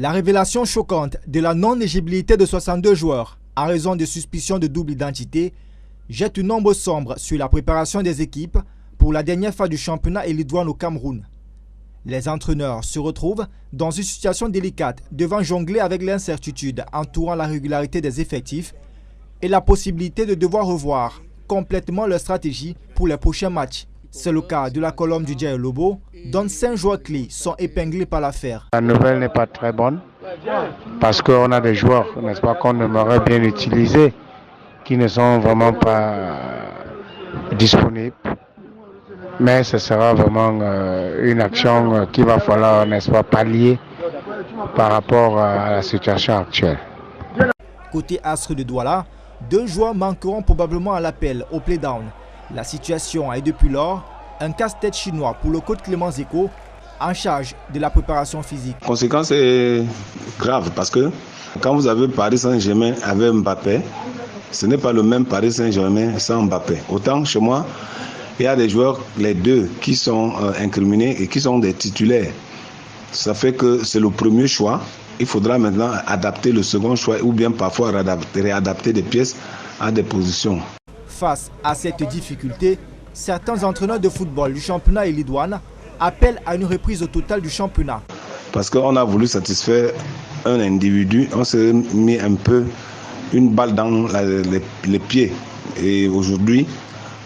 La révélation choquante de la non-éligibilité de 62 joueurs en raison de suspicions de double identité jette une ombre sombre sur la préparation des équipes pour la dernière phase du championnat élidoine au Cameroun. Les entraîneurs se retrouvent dans une situation délicate devant jongler avec l'incertitude entourant la régularité des effectifs et la possibilité de devoir revoir complètement leur stratégie pour les prochains matchs. C'est le cas de la colonne du Djaï Lobo, dont 5 joueurs clés sont épinglés par l'affaire. La nouvelle n'est pas très bonne parce qu'on a des joueurs, n'est-ce pas, qu'on aimerait bien utiliser, qui ne sont vraiment pas disponibles. Mais ce sera vraiment une action qu'il va falloir, n'est-ce pas, pallier par rapport à la situation actuelle. Côté Astre de Douala, 2 joueurs manqueront probablement à l'appel au play-down. La situation est depuis lors un casse-tête chinois pour le coach Clément Zeko, en charge de la préparation physique. La conséquence est grave parce que quand vous avez Paris Saint-Germain avec Mbappé, ce n'est pas le même Paris Saint-Germain sans Mbappé. Autant chez moi, il y a des joueurs, les deux, qui sont incriminés et qui sont des titulaires. Ça fait que c'est le premier choix. Il faudra maintenant adapter le second choix ou bien parfois réadapter des pièces à des positions. Face à cette difficulté, certains entraîneurs de football du championnat élidoine appellent à une reprise au total du championnat. Parce qu'on a voulu satisfaire un individu, on s'est mis un peu une balle dans les pieds. Et aujourd'hui,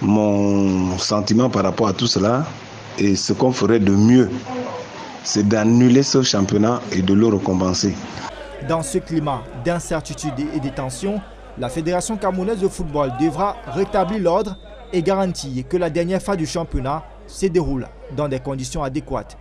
mon sentiment par rapport à tout cela et ce qu'on ferait de mieux, c'est d'annuler ce championnat et de le récompenser. Dans ce climat d'incertitude et de tension, la Fédération camerounaise de football devra rétablir l'ordre et garantir que la dernière phase du championnat se déroule dans des conditions adéquates.